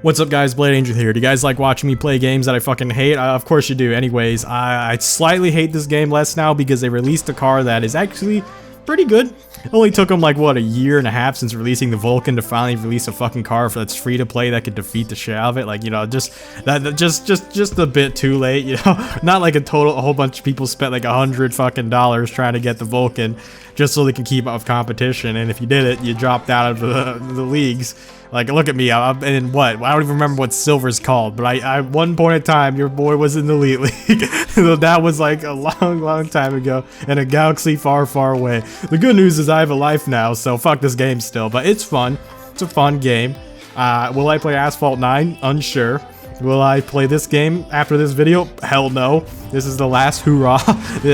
What's up guys, Blade Angel here. Do you guys like watching me play games that I fucking hate? Of course you do. Anyways, I slightly hate this game less now because they released a car that is actually pretty good. It only took them like, what, a year and a half since releasing the Vulcan to finally release a fucking car that's free to play that could defeat the shit out of it. Like, you know, just a bit too late, you know? Not like a whole bunch of people spent like $100 fucking trying to get the Vulcan just so they can keep up with competition, and if you did it, you dropped out of the leagues. Like, look at me, I'm in what? I don't even remember what silver's called, but I one point in time, your boy was in the elite league. So that was like a long time ago in a galaxy far away. The good news is I have a life now, so fuck this game still, but it's fun. It's a fun game. Will I play Asphalt 9? Unsure. Will I play this game after this video? Hell no. This is the last hoorah.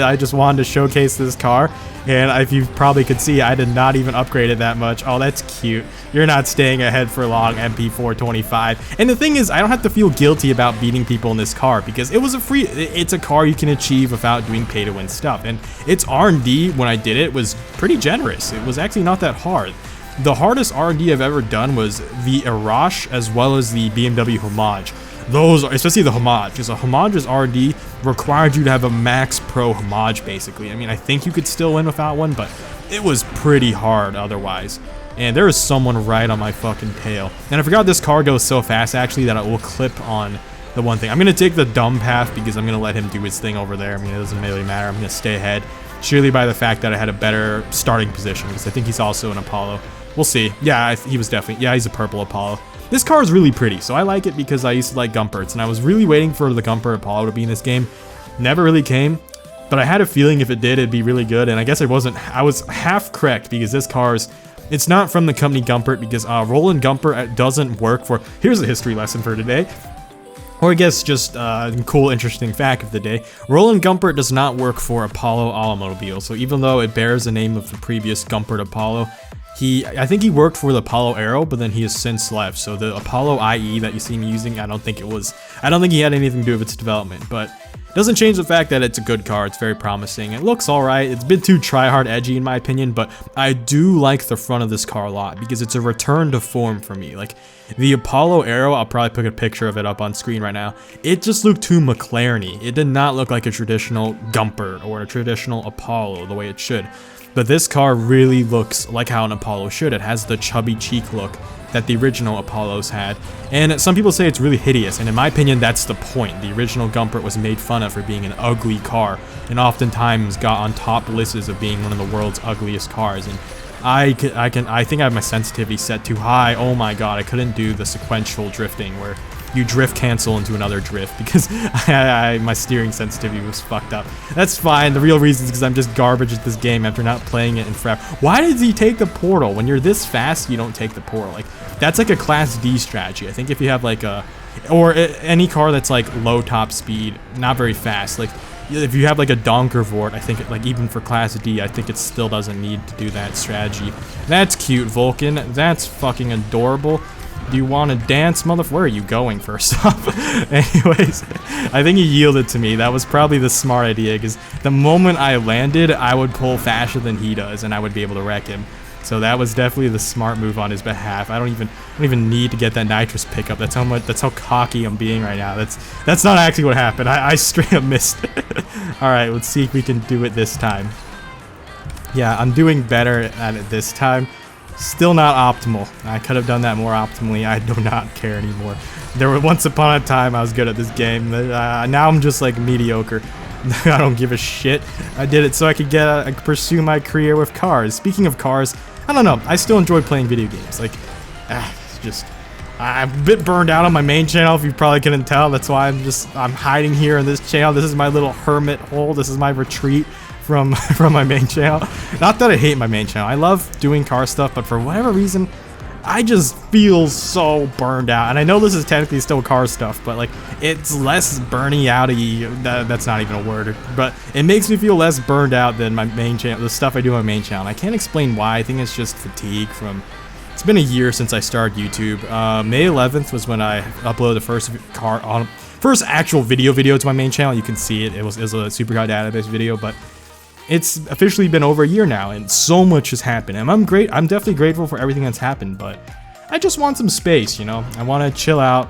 I just wanted to showcase this car. And if you probably could see, I did not even upgrade it that much. Oh, that's cute. You're not staying ahead for long, MP425. And the thing is, I don't have to feel guilty about beating people in this car because it's a car you can achieve without doing pay-to-win stuff. And its R&D, when I did it, was pretty generous. It was actually not that hard. The hardest R&D I've ever done was the Arash as well as the BMW Homage. Those, especially the Homage, because a Homage's R&D required you to have a Max Pro Homage, basically. I mean, I think you could still win without one, but it was pretty hard otherwise. And there is someone right on my fucking tail. And I forgot this car goes so fast, actually, that it will clip on the one thing. I'm going to take the dumb path because I'm going to let him do his thing over there. I mean, it doesn't really matter. I'm going to stay ahead, surely by the fact that I had a better starting position, because I think he's also an Apollo. We'll see. Yeah, he was definitely, yeah, he's a purple Apollo. This car is really pretty, so I like it because I used to like Gumperts, and I was really waiting for the Gumpert Apollo to be in this game. Never really came, but I had a feeling if it did, it'd be really good, and I guess I was half correct because this car's, it's not from the company Gumpert because Roland Gumpert doesn't work for, here's a history lesson for today. Or I guess just a cool, interesting fact of the day. Roland Gumpert does not work for Apollo Automobile, so even though it bears the name of the previous Gumpert Apollo, I think he worked for the Apollo Aero, but then he has since left. So the Apollo IE that you see me using, I don't think he had anything to do with its development, but it doesn't change the fact that it's a good car. It's very promising. It looks alright. It's a bit too try-hard edgy in my opinion, but I do like the front of this car a lot because it's a return to form for me. Like the Apollo Aero, I'll probably put a picture of it up on screen right now. It just looked too McLaren-y. It did not look like a traditional Gumpert or a traditional Apollo the way it should. But this car really looks like how an Apollo should. It has the chubby cheek look that the original Apollos had. And some people say it's really hideous, and in my opinion, that's the point. The original Gumpert was made fun of for being an ugly car, and oftentimes got on top lists of being one of the world's ugliest cars. And I think I have my sensitivity set too high. Oh my god, I couldn't do the sequential drifting where you drift cancel into another drift because my steering sensitivity was fucked up. That's fine. The real reason is because I'm just garbage at this game after not playing it in forever. Why did he take the portal? When you're this fast, you don't take the portal. Like, that's like a Class D strategy. I think if you have like any car that's like low top speed, not very fast, like if you have like a Donkervort, I think like even for Class D, I think it still doesn't need to do that strategy. That's cute, Vulcan. That's fucking adorable. Do you want to dance, motherfucker? Where are you going, first off? Anyways, I think he yielded to me. That was probably the smart idea, because the moment I landed, I would pull faster than he does, and I would be able to wreck him. So that was definitely the smart move on his behalf. I don't even need to get that nitrous pickup. That's how cocky I'm being right now. That's not actually what happened. I straight up missed. All right, let's see if we can do it this time. Yeah, I'm doing better at it this time. Still not optimal. I could have done that more optimally. I do not care anymore. There were once upon a time I was good at this game. Now I'm just like mediocre. I don't give a shit. I did it so I could pursue my career with cars. Speaking of cars, I don't know. I still enjoy playing video games. Like, it's just, I'm a bit burned out on my main channel. If you probably couldn't tell, that's why I'm hiding here on this channel. This is my little hermit hole. This is my retreat from my main channel. Not that I hate my main channel. I love doing car stuff, but for whatever reason, I just feel so burned out. And I know this is technically still car stuff, but like it's less burning out-y. That's not even a word, but it makes me feel less burned out than my main channel, the stuff I do on my main channel. I can't explain why. I think it's just fatigue from. It's been a year since I started YouTube. May 11th was when I uploaded the first actual video to my main channel. You can see it. It was a Supercar database video, but it's officially been over a year now, and so much has happened. And I'm definitely grateful for everything that's happened, but I just want some space, you know? I want to chill out,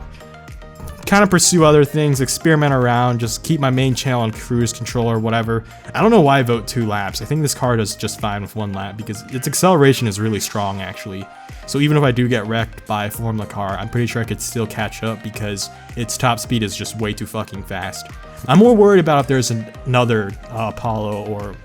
kind of pursue other things, experiment around, just keep my main channel on cruise control or whatever. I don't know why I vote 2 laps. I think this car does just fine with 1 lap because its acceleration is really strong, actually. So even if I do get wrecked by a Formula car, I'm pretty sure I could still catch up because its top speed is just way too fucking fast. I'm more worried about if there's another Apollo or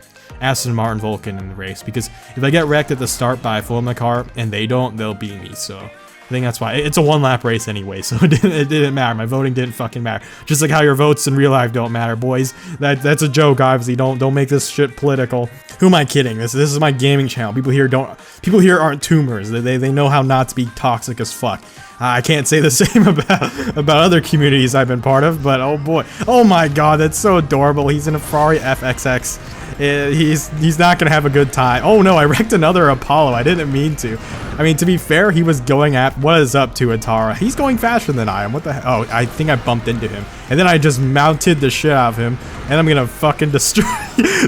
Aston Martin Vulcan in the race, because if I get wrecked at the start by a Formula car and they don't, they'll beat me. So I think that's why. It's a 1 lap race anyway, so it didn't matter. My voting didn't fucking matter. Just like how your votes in real life don't matter, boys. That's a joke, obviously. Don't make this shit political. Who am I kidding? This is my gaming channel. People here aren't tumors. They know how not to be toxic as fuck. I can't say the same about other communities I've been part of, but oh boy. Oh my god, that's so adorable. He's in a Ferrari FXX. He's not gonna have a good time. Oh no, I wrecked another Apollo. I didn't mean to. I mean, to be fair, he was going at, what is up to Atara? He's going faster than I am. What the hell? Oh, I think I bumped into him. And then I just mounted the shit out of him. And I'm gonna fucking destroy.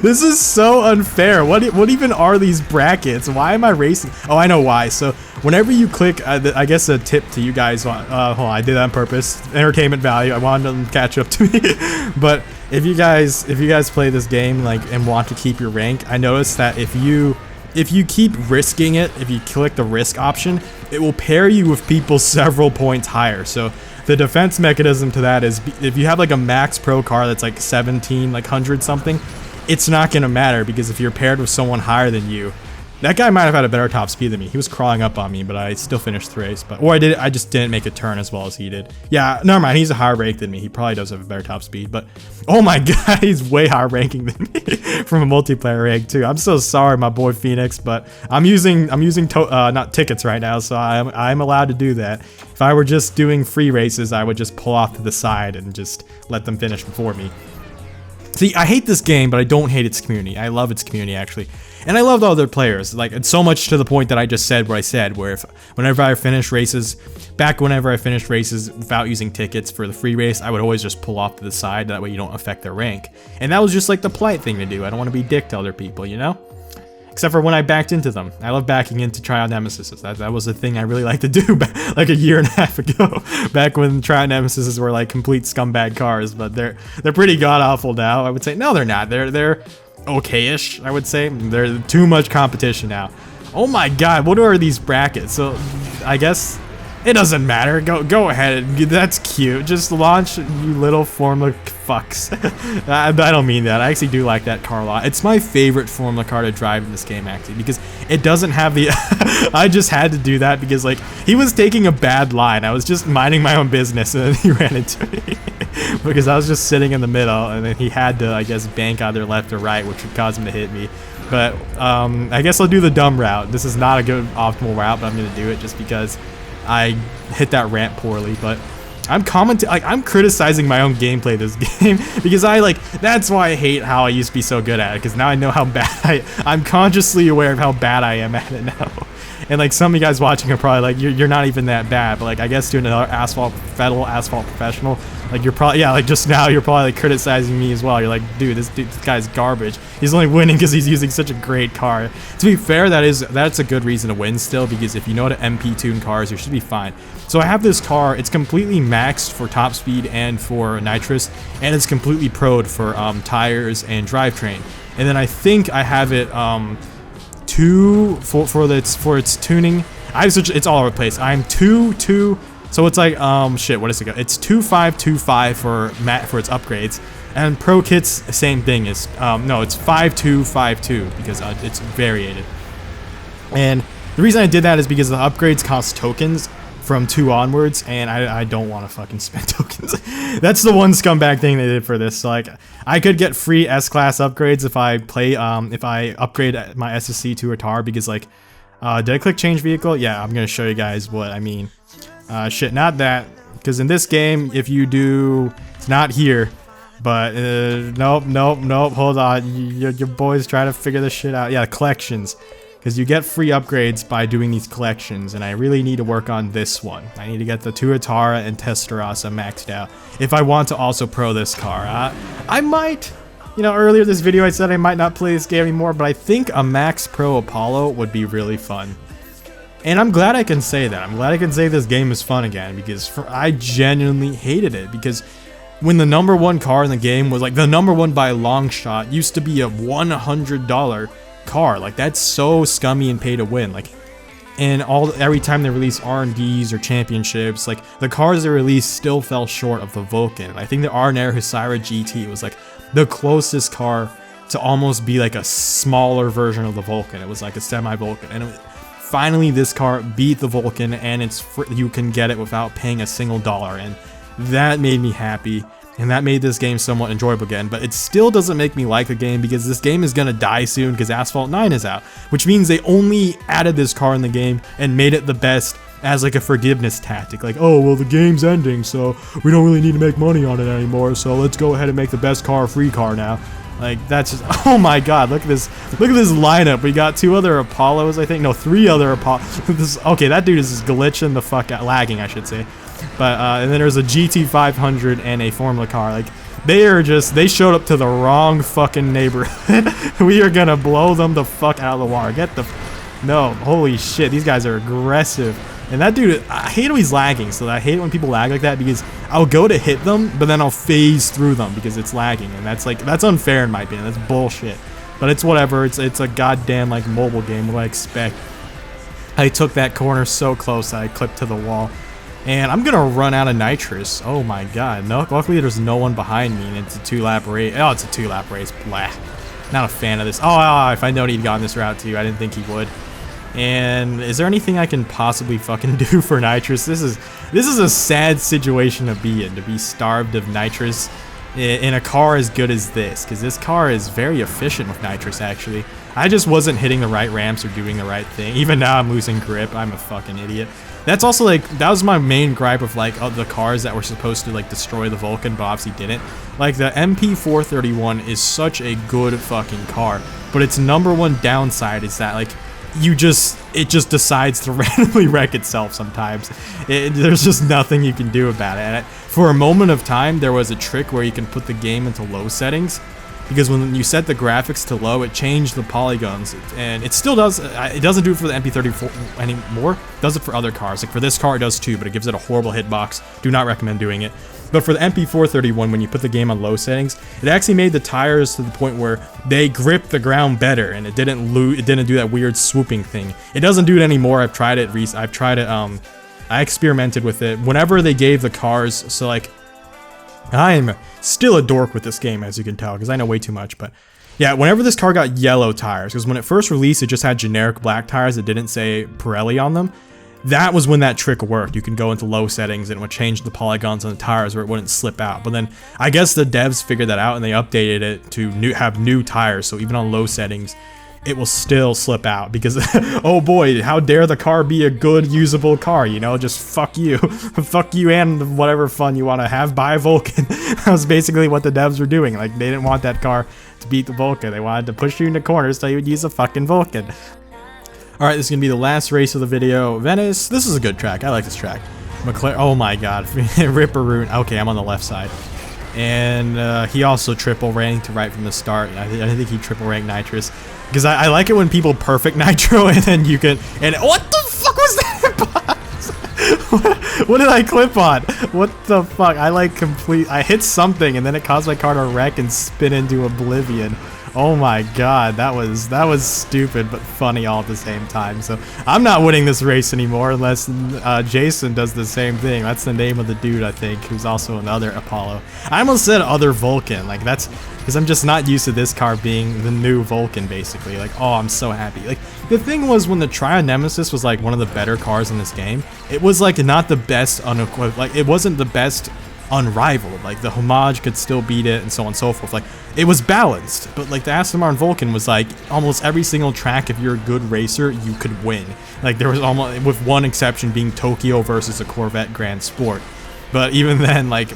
This is so unfair. What even are these brackets? Why am I racing? Oh, I know why. So whenever you click, I guess a tip to you guys, hold on, I did that on purpose. Entertainment value. I wanted them to catch up to me. But if you guys play this game and want to keep your rank, I noticed that if you keep risking it, if you click the risk option, it will pair you with people several points higher. So the defense mechanism to that is if you have like a max pro car that's like 1700 something, it's not gonna matter, because if you're paired with someone higher than you, that guy might have had a better top speed than me. He was crawling up on me, but I still finished the race. Or I just didn't make a turn as well as he did. Yeah, never mind. He's a higher rank than me. He probably does have a better top speed. But oh my god, he's way higher ranking than me from a multiplayer rank too. I'm so sorry, my boy Phoenix, but I'm using not tickets right now, so I'm allowed to do that. If I were just doing free races, I would just pull off to the side and just let them finish before me. See, I hate this game, but I don't hate its community. I love its community, actually. And I love the other players. Like, it's so much to the point that I just said what I said, where whenever I finished races without using tickets for the free race, I would always just pull off to the side. That way you don't affect their rank. And that was just like the polite thing to do. I don't want to be a dick to other people, you know? Except for when I backed into them. I love backing into Tryout Nemesis. That was a thing I really liked to do like a year and a half ago. Back when Tryout Nemesis were like complete scumbag cars, but they're pretty god-awful now. I would say, no, they're not. They're okay-ish, I would say. There's too much competition now. Oh my god, what are these brackets? So, I guess it doesn't matter. Go ahead. That's cute. Just launch, you little Formula fucks. I don't mean that. I actually do like that car a lot. It's my favorite Formula car to drive in this game, actually, because it doesn't have the... I just had to do that because, like, he was taking a bad line. I was just minding my own business, and then he ran into me. Because I was just sitting in the middle, and then he had to, I guess, bank either left or right, which would cause him to hit me. But I guess I'll do the dumb route. This is not a good optimal route, but I'm going to do it just because I hit that ramp poorly. But I'm criticizing my own gameplay this game because that's why I hate how I used to be so good at it, because now I know how bad I'm consciously aware of how bad I am at it now. And like some of you guys watching are probably like, you're not even that bad, but like I guess doing another Asphalt professional, like you're probably, yeah, like just now you're probably like criticizing me as well. You're like, dude, this guy's garbage. He's only winning because he's using such a great car. To be fair, that's a good reason to win still, because if you know how to MP tune cars, you should be fine. So I have this car, it's completely maxed for top speed and for nitrous, and it's completely pro'd for tires and drivetrain. And then I think I have it for its tuning. It's all over the place. I'm 2. So it's like shit. What is it? It's 2525 for its upgrades, and Pro Kit's same thing. Is no, it's 5252 because it's variated. And the reason I did that is because the upgrades cost tokens from 2 onwards, and I don't want to fucking spend tokens. That's the one scumbag thing they did for this. So like, I could get free S-Class upgrades if I upgrade my SSC to a TAR, because like, did I click change vehicle? Yeah, I'm gonna show you guys what I mean. Shit, not that, because in this game, if you do, it's not here, but nope, hold on, your boy's trying to figure this shit out. Yeah, collections. Because you get free upgrades by doing these collections, and I really need to work on this one. I need to get the Tuatara and Testarossa maxed out if I want to also pro this car. I might, you know, earlier this video I said I might not play this game anymore, but I think a max pro Apollo would be really fun. And I'm glad I can say that. I'm glad I can say this game is fun again, because I genuinely hated it, because when the #1 car in the game was like the #1 by a long shot used to be a $100 car. Like, that's so scummy and pay to win. Like, and every time they release R&Ds or championships, like, the cars they released still fell short of the Vulcan. I think the Arnair Husaira GT was like the closest car to almost be like a smaller version of the Vulcan. It was like a semi-Vulcan, and finally this car beat the Vulcan, and you can get it without paying a single dollar, and that made me happy, and that made this game somewhat enjoyable again. But it still doesn't make me like the game, because this game is gonna die soon because Asphalt 9 is out, which means they only added this car in the game and made it the best as like a forgiveness tactic. Like, oh, well, the game's ending, so we don't really need to make money on it anymore, so let's go ahead and make the best car a free car now. Like, that's just, oh my god, look at this lineup. We got 2 other Apollos, I think. No, 3 other Apollos. Okay, that dude is just glitching the fuck out, lagging, I should say. But, and then there's a GT500 and a Formula car. Like, they showed up to the wrong fucking neighborhood. We are gonna blow them the fuck out of the water. No, holy shit, these guys are aggressive. And that dude, I hate when he's lagging, so I hate it when people lag like that, because I'll go to hit them, but then I'll phase through them because it's lagging, and that's unfair in my opinion. That's bullshit. But it's whatever. It's a goddamn like mobile game. What do I expect? I took that corner so close that I clipped to the wall, and I'm gonna run out of nitrous. Oh my god! No, luckily there's no one behind me, and it's a 2-lap race. Oh, it's a 2-lap race. Blah. Not a fan of this. Oh, if I known he'd gone this route too, I didn't think he would. And is there anything I can possibly fucking do for nitrous? This is a sad situation to be in, to be starved of nitrous in a car as good as this, because this car is very efficient with nitrous, actually. I just wasn't hitting the right ramps or doing the right thing. Even now I'm losing grip. I'm a fucking idiot. That's also like, that was my main gripe with like the cars that were supposed to like destroy the Vulcan, but obviously didn't. Like, the MP431 is such a good fucking car, but its #1 downside is that like, it just decides to randomly wreck itself sometimes. There's just nothing you can do about it. And for a moment of time, there was a trick where you can put the game into low settings, because when you set the graphics to low, it changed the polygons, and it still does. It doesn't do it for the MP34 anymore. It does it for other cars. Like for this car, it does too, but it gives it a horrible hitbox. Do not recommend doing it. But for the MP431, when you put the game on low settings, it actually made the tires to the point where they grip the ground better, and it didn't do that weird swooping thing. It doesn't do it anymore. I've tried it. I experimented with it whenever they gave the cars. So like, I'm still a dork with this game, as you can tell, because I know way too much. But yeah, whenever this car got yellow tires, because when it first released, it just had generic black tires that didn't say Pirelli on them. That was when that trick worked. You can go into low settings and it would change the polygons on the tires where it wouldn't slip out. But then I guess the devs figured that out, and they updated it to have new tires. So even on low settings, it will still slip out, because oh boy, how dare the car be a good usable car, you know? Just fuck you. Fuck you and whatever fun you want to have. Buy a Vulcan. That was basically what the devs were doing. Like, they didn't want that car to beat the Vulcan. They wanted to push you into corners so you would use a fucking Vulcan. Alright, this is going to be the last race of the video. Venice, this is a good track. I like this track. McLaren, oh my god. Ripperoon. Okay, I'm on the left side. And he also triple ranked right from the start. I think he triple ranked nitrous. Because I like it when people perfect nitro, and then you can... And what the fuck was that? What did I clip on? What the fuck? I hit something, and then it caused my car to wreck and spin into oblivion. Oh my god, that was stupid but funny all at the same time. So I'm not winning this race anymore unless Jason does the same thing. That's the name of the dude, I think, who's also another Apollo. I almost said other Vulcan, like that's because I'm just not used to this car being the new Vulcan, basically. Like, oh, I'm so happy. Like, the thing was, when the Trion Nemesis was like one of the better cars in this game, it was like not the best unequipped, like it wasn't the best unrivaled. Like, the Homage could still beat it and so on and so forth. Like, it was balanced, but like the Aston Martin Vulcan was like almost every single track, if you're a good racer, you could win. Like, there was almost, with one exception being Tokyo versus a Corvette Grand Sport. But even then, like,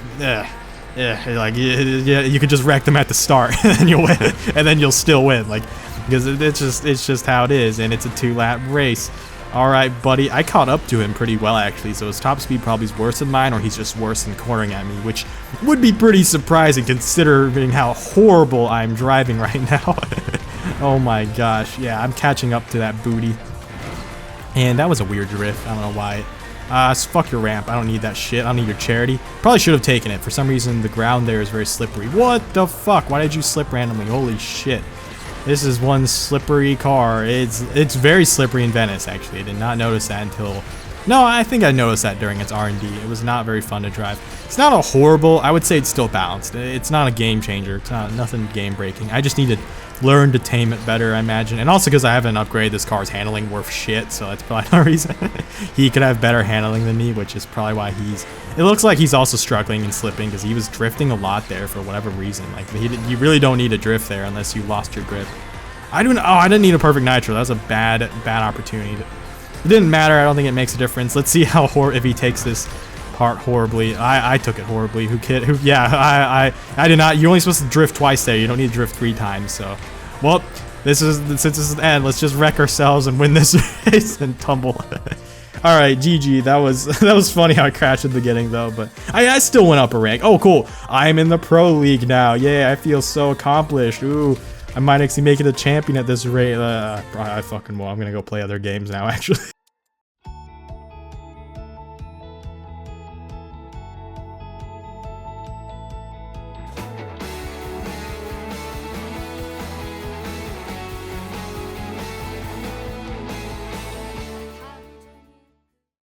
like you could just wreck them at the start and then you'll win, and then you'll still win, like, because it's just how it is, and it's a 2-lap race. Alright, buddy, I caught up to him pretty well, actually, so his top speed probably is worse than mine, or he's just worse than cornering at me, which would be pretty surprising considering how horrible I'm driving right now. Oh my gosh, yeah, I'm catching up to that booty. And that was a weird drift. I don't know why. Fuck your ramp. I don't need that shit. I don't need your charity. Probably should have taken it. For some reason, the ground there is very slippery. What the fuck? Why did you slip randomly? Holy shit. This is one slippery car. It's very slippery in Venice, actually. I did not notice that until... No, I think I noticed that during its R&D. It was not very fun to drive. It's not a horrible... I would say it's still balanced. It's not a game changer. It's not nothing game breaking. I just need to learn to tame it better, I imagine. And also because I haven't upgraded this car's handling worth shit, so that's probably no reason. He could have better handling than me, which is probably why he's... It looks like he's also struggling and slipping because he was drifting a lot there for whatever reason. Like, you really don't need to drift there unless you lost your grip. I didn't need a perfect nitro. That was a bad opportunity. It didn't matter. I don't think it makes a difference. Let's see how if he takes this part horribly. I took it horribly. Yeah, I did not. You're only supposed to drift twice there. You don't need to drift 3 times. So, well, since this is the end, let's just wreck ourselves and win this race and tumble. All right, GG. That was funny how I crashed at the beginning though, but I still went up a rank. Oh, cool. I'm in the pro league now. Yeah, I feel so accomplished. Ooh. I might actually make it a champion at this rate. I fucking will. I'm gonna go play other games now, actually.